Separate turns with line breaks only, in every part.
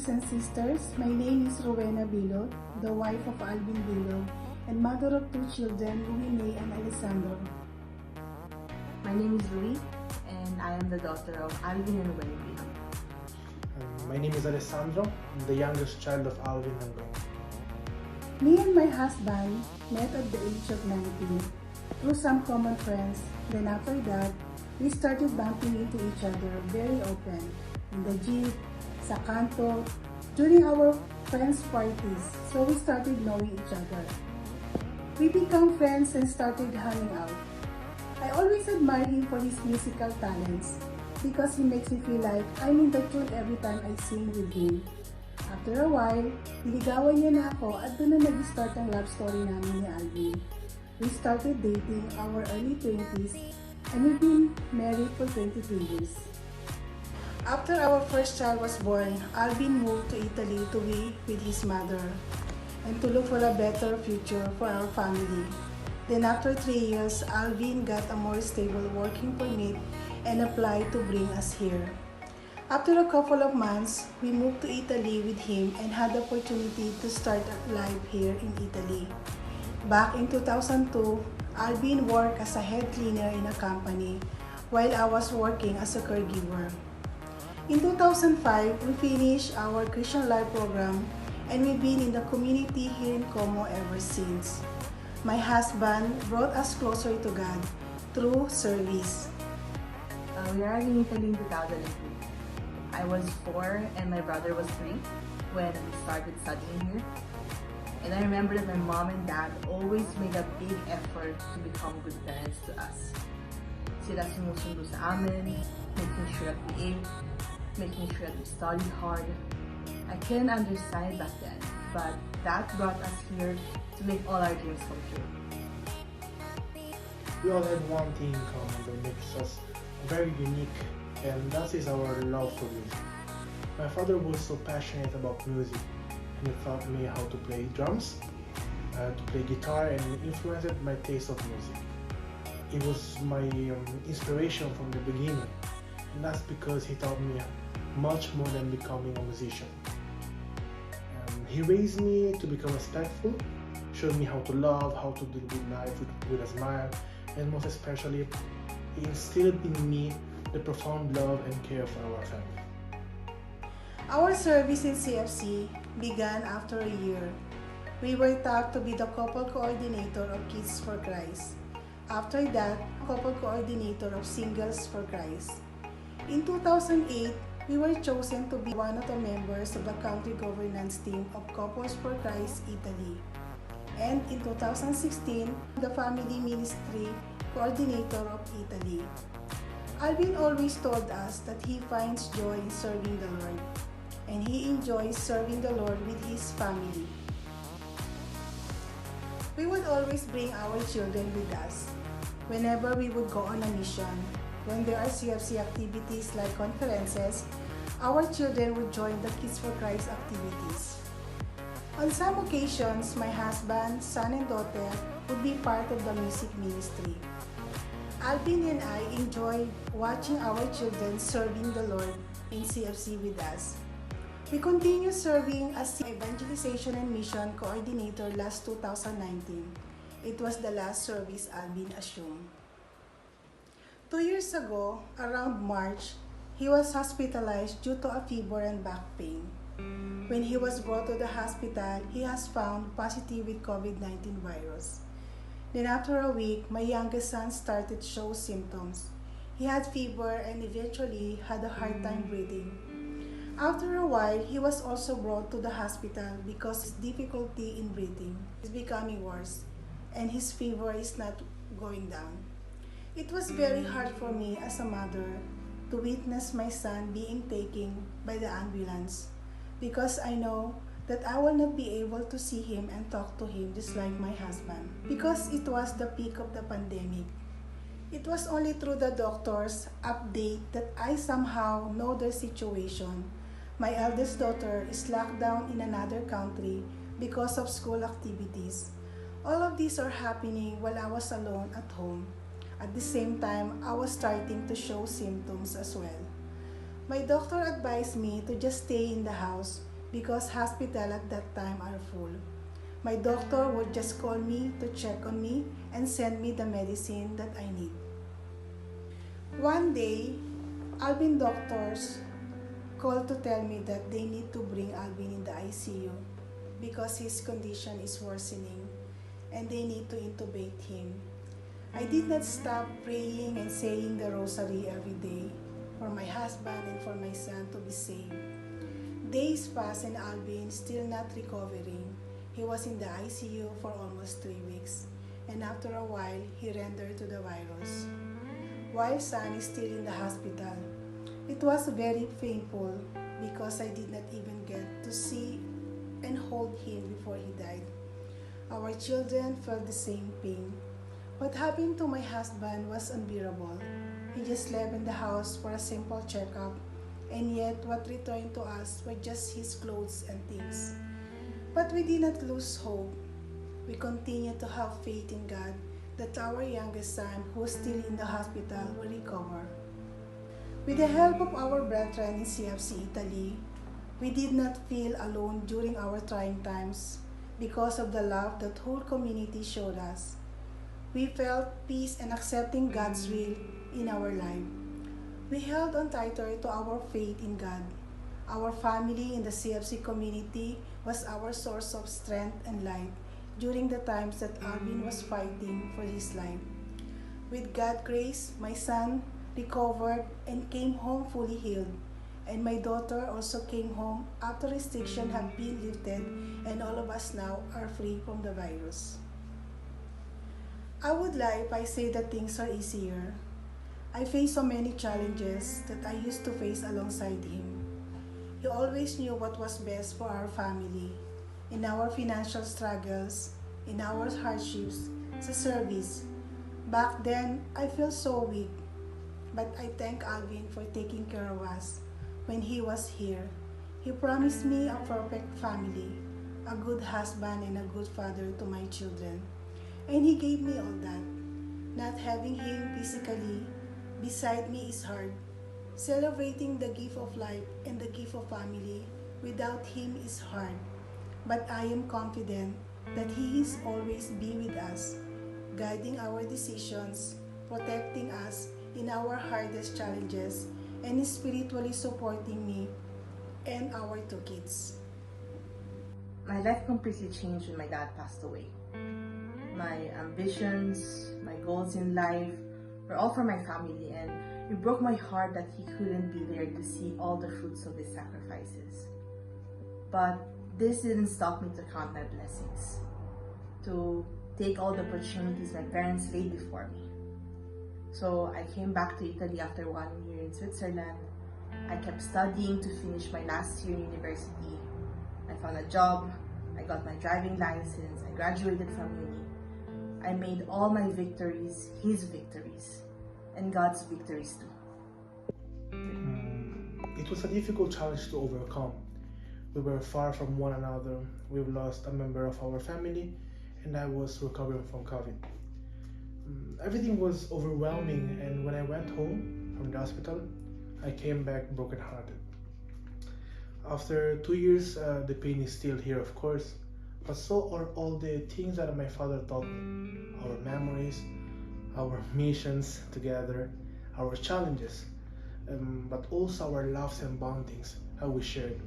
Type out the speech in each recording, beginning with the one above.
brothers and sisters. My name is Rowena Bilog, the wife of Alvin Bilog, and mother of two children, Rene and Alessandro.
My name is Louie, and I am the daughter of Alvin and Rowena Bilog.
My name is Alessandro. I'm the youngest child of Alvin and Rowena.
Me and my husband met at the age of 19 through some common friends. Then after that, we started bumping into each other very often in the jeep, sa kanto, during our friends' parties. So we started knowing each other. We became friends and started hanging out. I always admire him for his musical talents because he makes me feel like I'm in the tune every time I sing with him. After a while, niligawan niya na ako at doon na nag-start ang love story namin ni Alvin. We started dating our early 20s and we've been married for 23 years. After our first child was born, Alvin moved to Italy to be with his mother and to look for a better future for our family. Then after 3 years, Alvin got a more stable working permit and applied to bring us here. After a couple of months, we moved to Italy with him and had the opportunity to start life here in Italy. Back in 2002, Alvin worked as a head cleaner in a company while I was working as a caregiver. In 2005, we finished our Christian Life program and we've been in the community here in Como ever since. My husband brought us closer to God through service.
We arrived in Italy in 2002. I was 4 and my brother was 3 when we started studying here. And I remember that my mom and dad always made a big effort to become good parents to us. Sila sumusundo sa amin, making sure that we ate, making sure that we studied hard. I couldn't understand back then, but that brought us here to make all our dreams come true.
We all had one thing in common that makes us very unique, and that is our love for music. My father was so passionate about music, and he taught me how to play drums, to play guitar, and influenced my taste of music. He was my inspiration from the beginning, and that's because he taught me much more than becoming a musician. He raised me to become respectful, showed me how to love, how to deal with life with a smile, and most especially, he instilled in me the profound love and care for our family.
Our service in CFC began after a year. We were tapped to be the couple coordinator of Kids for Christ. After that, couple coordinator of Singles for Christ. In 2008, we were chosen to be one of the members of the country governance team of Couples for Christ Italy. And in 2016, the Family Ministry Coordinator of Italy. Alvin always told us that he finds joy in serving the Lord, and he enjoys serving the Lord with his family. We would always bring our children with us whenever we would go on a mission. When there are CFC activities like conferences, our children would join the Kids for Christ activities. On some occasions, my husband, son, and daughter would be part of the music ministry. Alvin and I enjoyed watching our children serving the Lord in CFC with us. We continue serving as Evangelization and Mission Coordinator last 2019. It was the last service Alvin assumed. 2 years ago, around March, he was hospitalized due to a fever and back pain. When he was brought to the hospital, he has found positive with COVID-19 virus. Then after a week, my youngest son started to show symptoms. He had fever and eventually had a hard time breathing. After a while, he was also brought to the hospital because his difficulty in breathing is becoming worse and his fever is not going down. It was very hard for me as a mother to witness my son being taken by the ambulance because I know that I will not be able to see him and talk to him just like my husband because it was the peak of the pandemic. It was only through the doctor's update that I somehow know their situation. My eldest daughter is locked down in another country because of school activities. All of these are happening while I was alone at home. At the same time, I was starting to show symptoms as well. My doctor advised me to just stay in the house because hospital at that time are full. My doctor would just call me to check on me and send me the medicine that I need. One day, Alvin doctors called to tell me that they need to bring Alvin in the ICU because his condition is worsening and they need to intubate him. I did not stop praying and saying the rosary every day for my husband and for my son to be saved. Days passed and Alvin still not recovering. He was in the ICU for almost 3 weeks, and after a while, he rendered to the virus. While son is still in the hospital, it was very painful because I did not even get to see and hold him before he died. Our children felt the same pain. What happened to my husband was unbearable. He just left in the house for a simple checkup, and yet what returned to us were just his clothes and things. But we did not lose hope. We continued to have faith in God that our youngest son, who was still in the hospital, will recover. With the help of our brethren in CFC Italy, we did not feel alone during our trying times because of the love that whole community showed us. We felt peace and accepting God's will in our life. We held on tighter to our faith in God. Our family in the CFC community was our source of strength and light during the times that Alvin was fighting for his life. With God's grace, my son recovered and came home fully healed, and my daughter also came home after restrictions had been lifted, and all of us now are free from the virus. I would lie if I say that things are easier. I faced so many challenges that I used to face alongside him. He always knew what was best for our family, in our financial struggles, in our hardships, sa service. Back then, I felt so weak, but I thank Alvin for taking care of us when he was here. He promised me a perfect family, a good husband and a good father to my children. And he gave me all that. Not having him physically beside me is hard. Celebrating the gift of life and the gift of family without him is hard. But I am confident that he is always be with us, guiding our decisions, protecting us in our hardest challenges, and spiritually supporting me and our 2 kids.
My life completely changed when my dad passed away. My ambitions, my goals in life were all for my family, and it broke my heart that he couldn't be there to see all the fruits of his sacrifices. But this didn't stop me to count my blessings, to take all the opportunities my parents laid before me. So I came back to Italy after 1 year in Switzerland. I kept studying to finish my last year in university. I found a job, I got my driving license, I graduated from uni. I made all my victories his victories, and God's victories too.
It was a difficult challenge to overcome. We were far from one another. We've lost a member of our family, and I was recovering from COVID. Everything was overwhelming, and when I went home from the hospital, I came back brokenhearted. After 2 years, the pain is still here, of course, but so are all the things that my father taught me. Our memories, our missions together, our challenges, but also our loves and bondings, how we shared.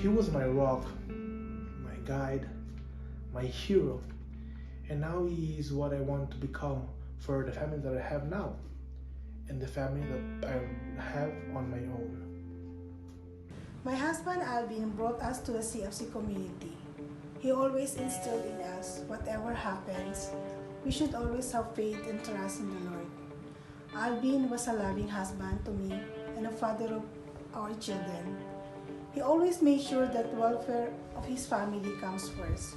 He was my rock, my guide, my hero, and now he is what I want to become for the family that I have now, and the family that I have on my own.
My husband Alvin brought us to the CFC community. He always instilled in us, whatever happens, we should always have faith and trust in the Lord. Alvin was a loving husband to me and a father of our children. He always made sure that the welfare of his family comes first.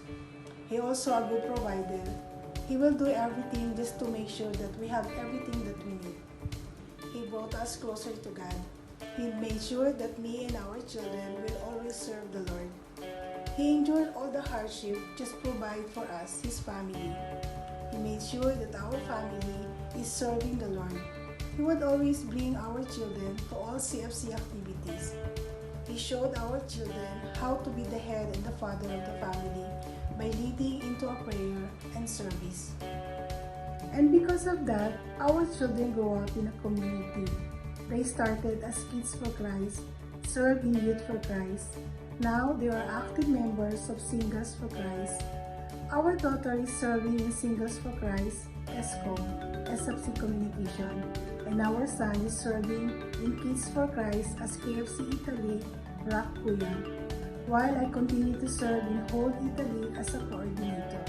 He also a good provider. He will do everything just to make sure that we have everything that we need. He brought us closer to God. He made sure that me and our children will always serve the Lord. He endured all the hardship just to provide for us, his family. He made sure that our family is serving the Lord. He would always bring our children to all CFC activities. He showed our children how to be the head and the father of the family by leading into a prayer and service. And because of that, our children grow up in a community. They started as Kids for Christ, served in Youth for Christ. Now they are active members of Singles for Christ. Our daughter is serving in Singles for Christ, ESCOM, SFC Communication, and our son is serving in Kids for Christ as KFC Italy, Rock Kuya, while I continue to serve in Hold Italy as a coordinator.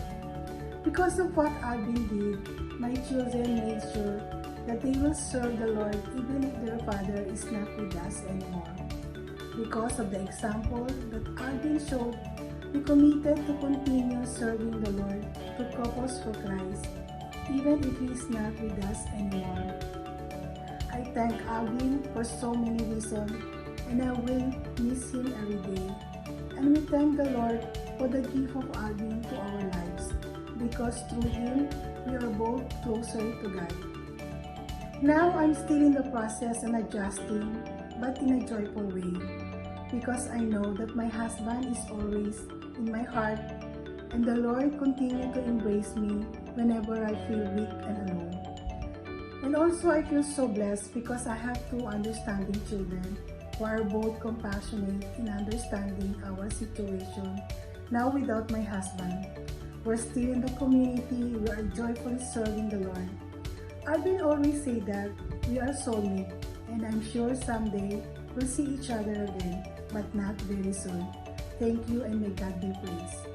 Because of what Alvin did, my children made sure that they will serve the Lord even if their father is not with us anymore. Because of the example that Alvin showed, we committed to continue serving the Lord to Couples for Christ, even if he is not with us anymore. I thank Alvin for so many reasons, and I will miss him every day. And we thank the Lord for the gift of Alvin to our lives, because through him, we are both closer to God. Now I'm still in the process and adjusting, but in a joyful way, because I know that my husband is always in my heart, and the Lord continues to embrace me whenever I feel weak and alone. And also I feel so blessed because I have two understanding children who are both compassionate in understanding our situation. Now without my husband, we're still in the community, we are joyfully serving the Lord. I've been always say that we are soulmates, and I'm sure someday we'll see each other again, but not very soon. Thank you, and may God be praised.